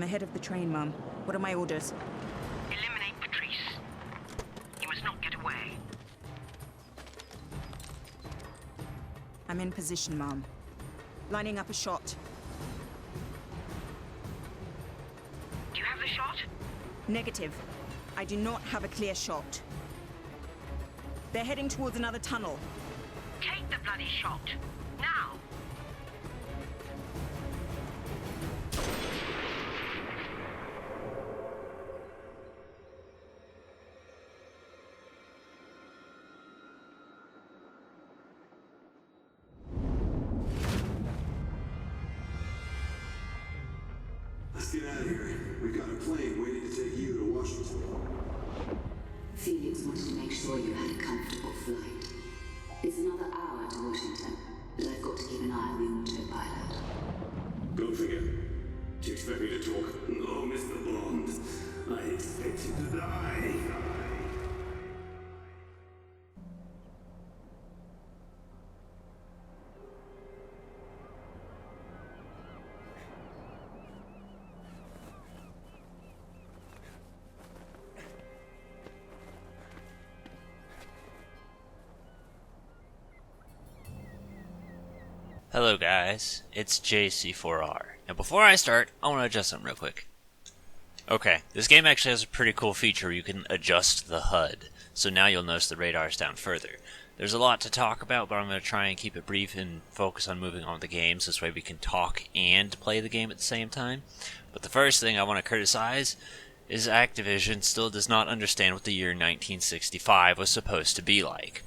ahead of the train, Mum. What are my orders? Eliminate Patrice. He must not get away. I'm in position, Mum. Lining up a shot. Do you have the shot? Negative. I do not have a clear shot. They're heading towards another tunnel. Take the bloody shot. Now! Let's get out of here. We've got a plane waiting to take you to Washington. Felix wanted to make sure you had a comfortable flight. It's another hour to Washington, but I've got to keep an eye on the autopilot. Goldfinger, do you expect me to talk? No, Mr. Bond. I expect you to die. Hello guys, it's JC4R, and before I start, I want to adjust something real quick. Okay, this game actually has a pretty cool feature where you can adjust the HUD, so now you'll notice the radar's down further. There's a lot to talk about, but I'm going to try and keep it brief and focus on moving on with the game, so this way we can talk and play the game at the same time. But the first thing I want to criticize is Activision still does not understand what the year 1965 was supposed to be like.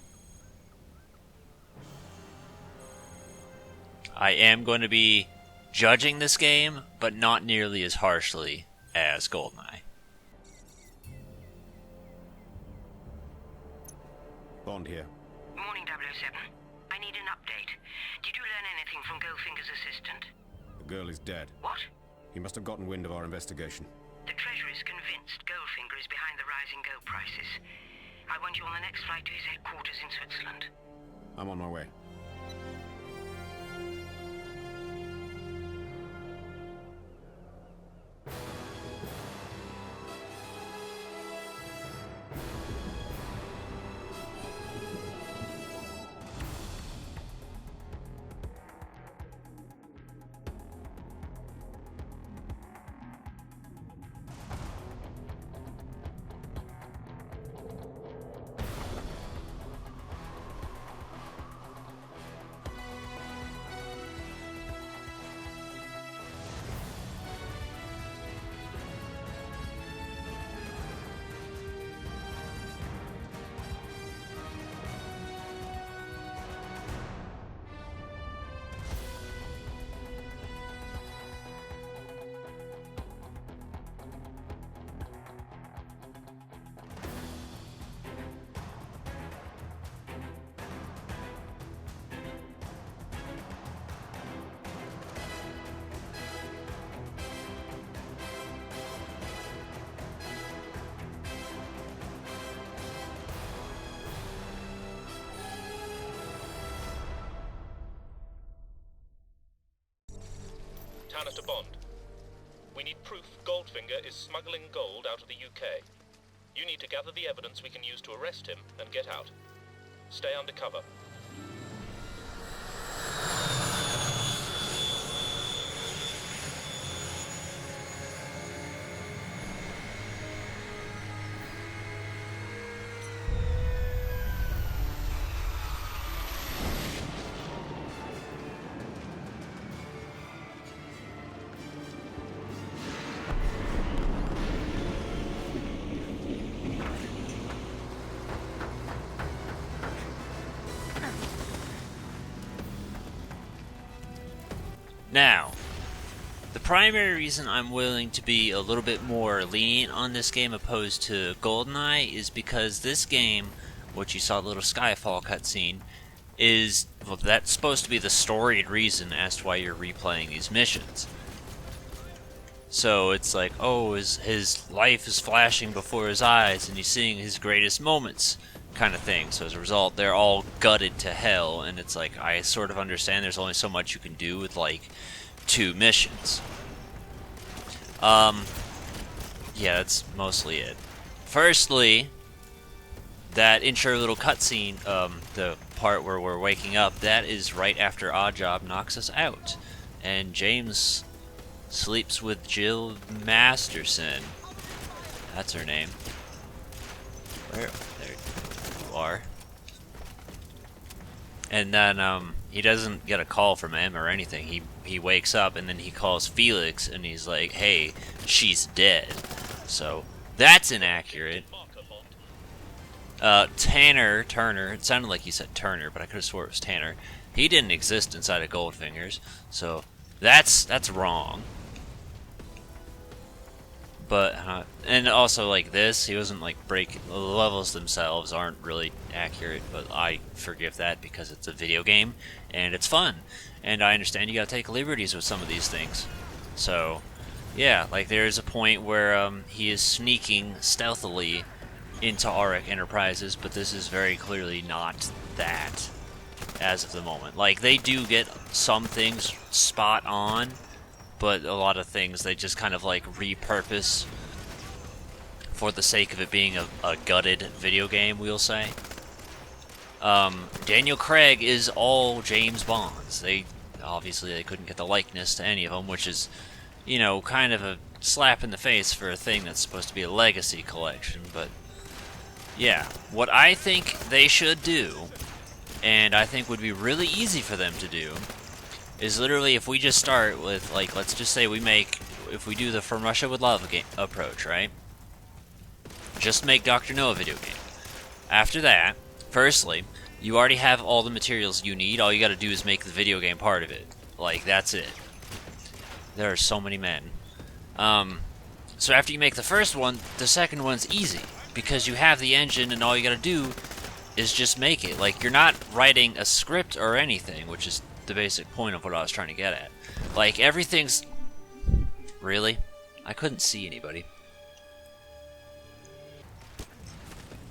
I am going to be judging this game, but not nearly as harshly as GoldenEye. Bond here. Morning, 007. I need an update. Did you learn anything from Goldfinger's assistant? The girl is dead. What? He must have gotten wind of our investigation. The Treasury is convinced Goldfinger is behind the rising gold prices. I want you on the next flight to his headquarters in Switzerland. I'm on my way. To Bond. We need proof Goldfinger is smuggling gold out of the UK. You need to gather the evidence we can use to arrest him and get out. Stay undercover. Now, the primary reason I'm willing to be a little bit more lenient on this game opposed to GoldenEye is because this game, which you saw the little Skyfall cutscene, is, well, that's supposed to be the storied reason as to why you're replaying these missions. So it's like, oh, his life is flashing before his eyes and he's seeing his greatest moments, kind of thing. So as a result, they're all gutted to hell, and it's like, I sort of understand there's only so much you can do with like 2 missions. Yeah, that's mostly it. Firstly, that intro little cutscene, the part where we're waking up, that is right after Oddjob knocks us out. And James sleeps with Jill Masterson. That's her name. Where? There you are. And then, he doesn't get a call from him or anything. He wakes up and then he calls Felix and he's like, hey, she's dead. So, that's inaccurate. Turner, it sounded like he said Turner, but I could have swore it was Tanner. He didn't exist inside of Goldfingers, so that's wrong. But, and also like this, he wasn't like the levels themselves aren't really accurate, but I forgive that because it's a video game, and it's fun. And I understand you gotta take liberties with some of these things. So, yeah, like there's a point where, he is sneaking stealthily into Auric Enterprises, but this is very clearly not that as of the moment. Like, they do get some things spot on, but a lot of things they just kind of like repurpose for the sake of it being a gutted video game, we'll say. Daniel Craig is all James Bonds. Obviously they couldn't get the likeness to any of them, which is, you know, kind of a slap in the face for a thing that's supposed to be a legacy collection, but yeah, what I think they should do, and I think would be really easy for them to do, is literally if we just start with, like, let's just say if we do the From Russia with Love approach, right? Just make Dr. No a video game. After that, firstly, you already have all the materials you need, all you gotta do is make the video game part of it. Like, that's it. There are so many men. So after you make the first one, the second one's easy. Because you have the engine and all you gotta do is just make it. Like, you're not writing a script or anything, which is the basic point of what I was trying to get at. Like, everything's... Really? I couldn't see anybody.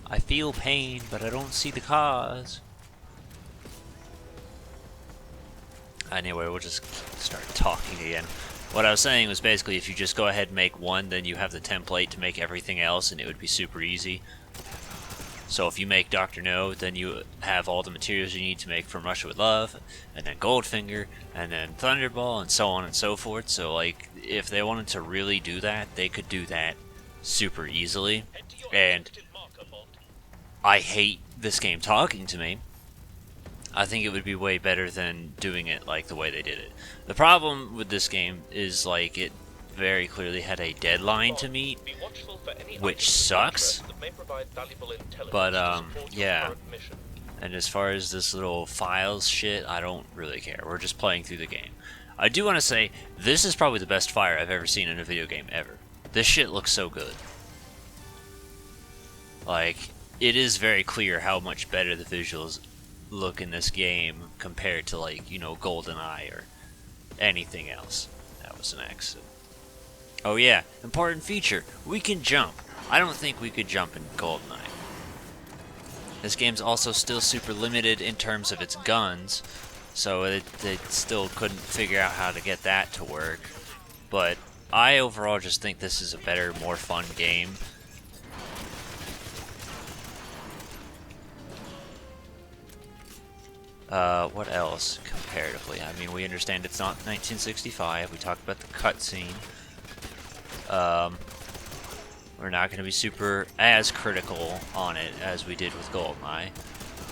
I feel pain, but I don't see the cause. Anyway, we'll just start talking again. What I was saying was basically if you just go ahead and make one, then you have the template to make everything else, and it would be super easy. So if you make Dr. No, then you have all the materials you need to make From Russia with Love, and then Goldfinger, and then Thunderball, and so on and so forth. So, like, if they wanted to really do that, they could do that super easily. And I hate this game talking to me. I think it would be way better than doing it like the way they did it. The problem with this game is, like, it very clearly had a deadline to meet, which sucks. But, yeah. And as far as this little files shit, I don't really care. We're just playing through the game. I do want to say, this is probably the best fire I've ever seen in a video game ever. This shit looks so good. Like, it is very clear how much better the visuals look in this game compared to, like, you know, GoldenEye or anything else. That was an accident. Oh yeah, important feature, we can jump. I don't think we could jump in GoldenEye. This game's also still super limited in terms of its guns, so they still couldn't figure out how to get that to work. But I overall just think this is a better, more fun game. What else, comparatively? I mean, we understand it's not 1965. We talked about the cutscene. We're not going to be super as critical on it as we did with GoldenEye.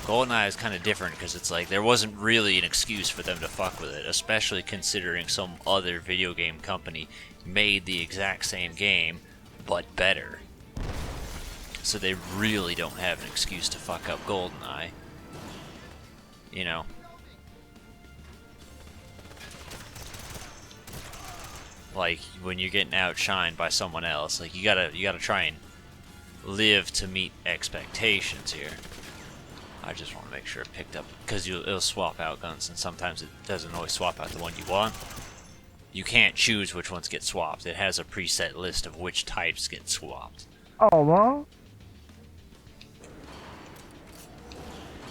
GoldenEye is kind of different because it's like there wasn't really an excuse for them to fuck with it, especially considering some other video game company made the exact same game, but better. So they really don't have an excuse to fuck up GoldenEye. You know. Like, when you're getting outshined by someone else, like, you gotta try and live to meet expectations here. I just want to make sure it picked up, because it'll swap out guns, and sometimes it doesn't always swap out the one you want. You can't choose which ones get swapped. It has a preset list of which types get swapped. Oh, well.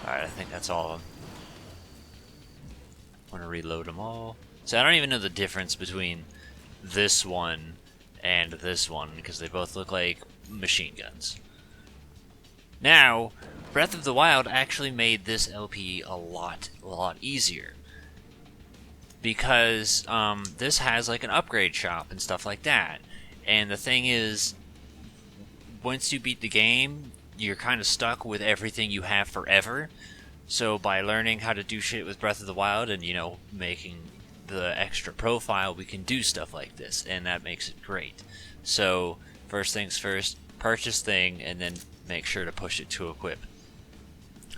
Alright, I think that's all of them. Want to reload them all. So I don't even know the difference between this one and this one, because they both look like machine guns. Now, Breath of the Wild actually made this LP a lot easier. Because this has like an upgrade shop and stuff like that. And the thing is, once you beat the game, you're kind of stuck with everything you have forever. So by learning how to do shit with Breath of the Wild and, you know, making the extra profile, we can do stuff like this, and that makes it great. So first things first, purchase thing, and then make sure to push it to equip.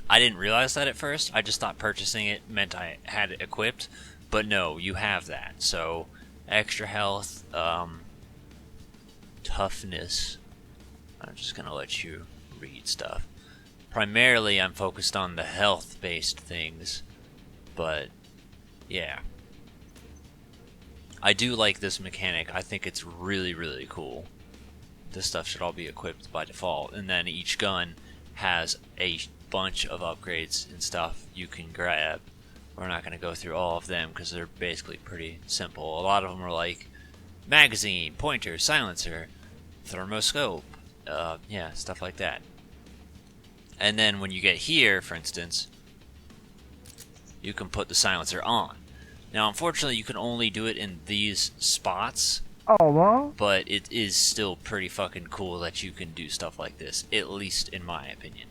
I didn't realize that at first. I just thought purchasing it meant I had it equipped, but no, you have that. So extra health, toughness. I'm just gonna let you read stuff. Primarily, I'm focused on the health-based things, but yeah. I do like this mechanic. I think it's really cool. This stuff should all be equipped by default, and then each gun has a bunch of upgrades and stuff you can grab. We're not going to go through all of them because they're basically pretty simple. A lot of them are like magazine, pointer, silencer, thermoscope, yeah, stuff like that. And then when you get here, for instance, you can put the silencer on. Now, unfortunately, you can only do it in these spots. Oh, wow. But it is still pretty fucking cool that you can do stuff like this, at least in my opinion.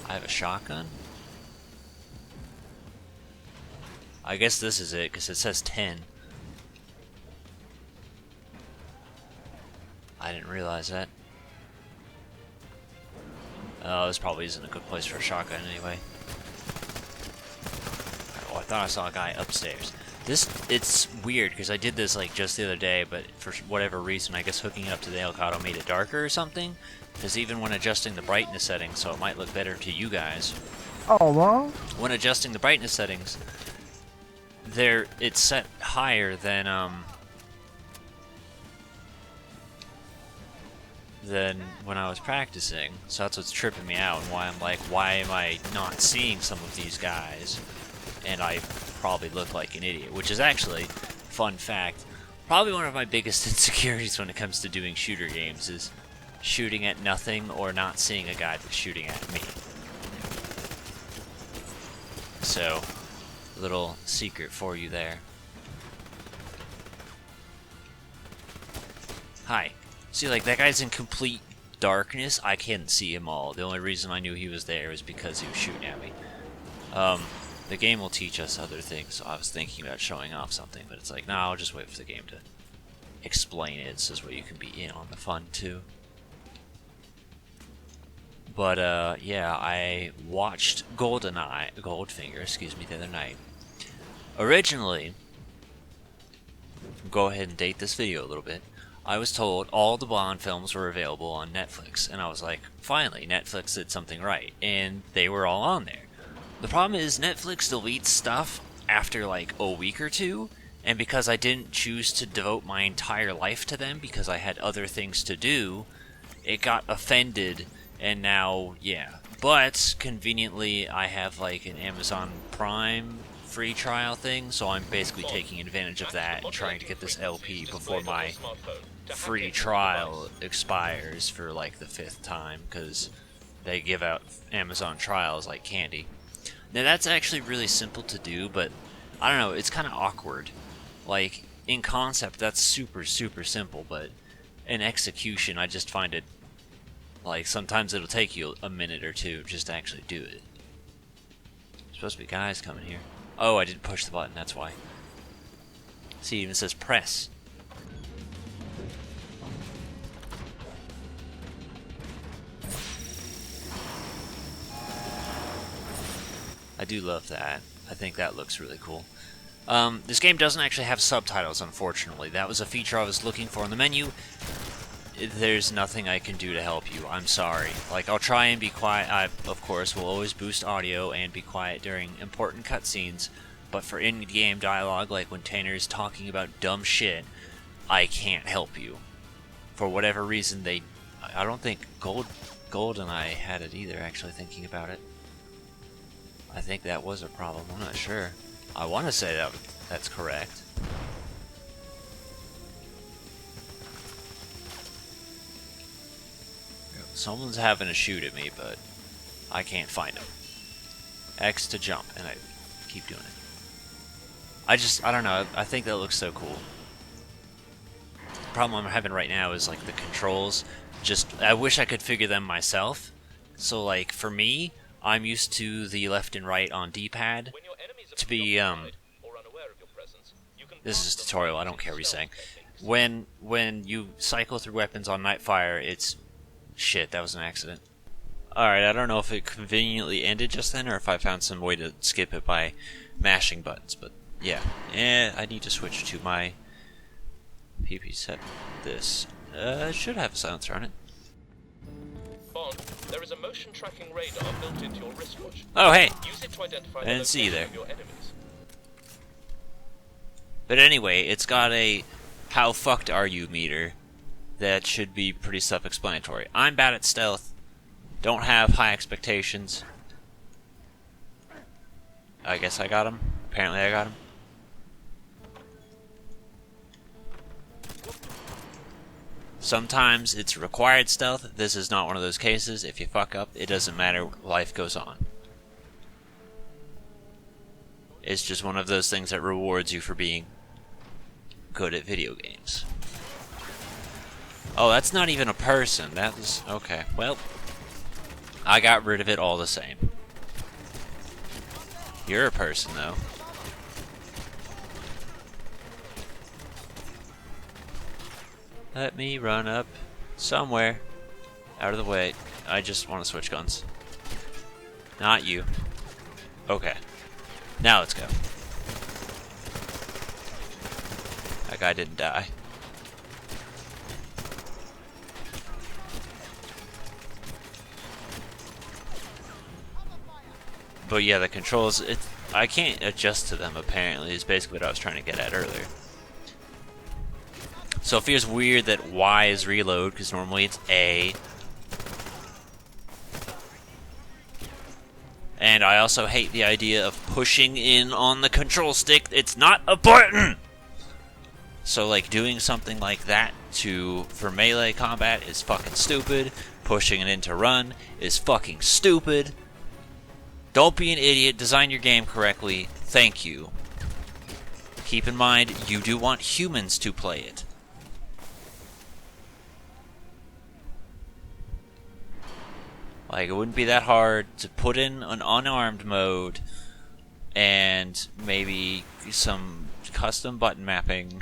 I have a shotgun. I guess this is it, because it says 10. I didn't realize that. Oh, this probably isn't a good place for a shotgun anyway. Oh, I thought I saw a guy upstairs. It's weird, because I did this like just the other day, but for whatever reason, I guess hooking it up to the Elgato made it darker or something. Because even when adjusting the brightness settings, so it might look better to you guys. Oh, well. When adjusting the brightness settings, it's set higher than when I was practicing. So that's what's tripping me out, and why I'm like, why am I not seeing some of these guys? And I probably look like an idiot, which is actually, fun fact, probably one of my biggest insecurities when it comes to doing shooter games is shooting at nothing or not seeing a guy that's shooting at me. So, little secret for you there. Hi. See, like, that guy's in complete darkness. I can't see him all. The only reason I knew he was there was because he was shooting at me. The game will teach us other things, so I was thinking about showing off something, but it's like, nah, I'll just wait for the game to explain it, so this way you can be in on the fun, too. But, yeah, I watched Goldfinger, excuse me, the other night. Originally, go ahead and date this video a little bit, I was told all the Bond films were available on Netflix, and I was like, finally, Netflix did something right, and they were all on there. The problem is Netflix deletes stuff after like a week or two, and because I didn't choose to devote my entire life to them because I had other things to do, it got offended, and now, yeah. But, conveniently, I have like an Amazon Prime free trial thing, so I'm basically taking advantage of that and trying to get this LP before my free trial expires for like the 5th time, because they give out Amazon trials like candy. Now that's actually really simple to do, but I don't know, it's kind of awkward. Like, in concept, that's super simple, but in execution, I just find it, like, sometimes it'll take you a minute or two just to actually do it. There's supposed to be guys coming here. Oh, I didn't push the button, that's why. See, it even says press. I do love that. I think that looks really cool. This game doesn't actually have subtitles, unfortunately. That was a feature I was looking for in the menu. There's nothing I can do to help you. I'm sorry. Like, I'll try and be quiet. I, of course, will always boost audio and be quiet during important cutscenes. But for in-game dialogue, like when Tanner's talking about dumb shit, I can't help you. For whatever reason, I don't think GoldenEye had it either, actually, thinking about it. I think that was a problem. I'm not sure. I want to say that's correct. Someone's having a shoot at me, but I can't find him. X to jump, and I keep doing it. I don't know, I think that looks so cool. The problem I'm having right now is like the controls. I wish I could figure them myself. So like for me, I'm used to the left and right on D-pad to be this is a tutorial, I don't care what he's saying. When you cycle through weapons on Nightfire, it's shit, that was an accident. Alright, I don't know if it conveniently ended just then or if I found some way to skip it by mashing buttons, but yeah. I need to switch to my PP set. This should have a silencer on it. Bond, there is a motion tracking radar built into your wristwatch. Oh, hey! Use it to identify I the didn't see you location there. of your enemies. But anyway, it's got a how fucked are you meter that should be pretty self-explanatory. I'm bad at stealth. Don't have high expectations. I guess I got him. Apparently I got him. Sometimes it's required stealth. This is not one of those cases. If you fuck up, it doesn't matter. Life goes on. It's just one of those things that rewards you for being good at video games. Oh, that's not even a person. That was... okay, well... I got rid of it all the same. You're a person, though. Let me run up somewhere. Out of the way. I just want to switch guns. Not you. Okay. Now let's go. That guy didn't die. But yeah, the controls, I can't adjust to them apparently, is basically what I was trying to get at earlier. So it feels weird that Y is reload, because normally it's A. And I also hate the idea of pushing in on the control stick. It's not a button! So like doing something like that for melee combat is fucking stupid. Pushing it in to run is fucking stupid. Don't be an idiot, design your game correctly. Thank you. Keep in mind, you do want humans to play it. Like, it wouldn't be that hard to put in an unarmed mode and maybe some custom button mapping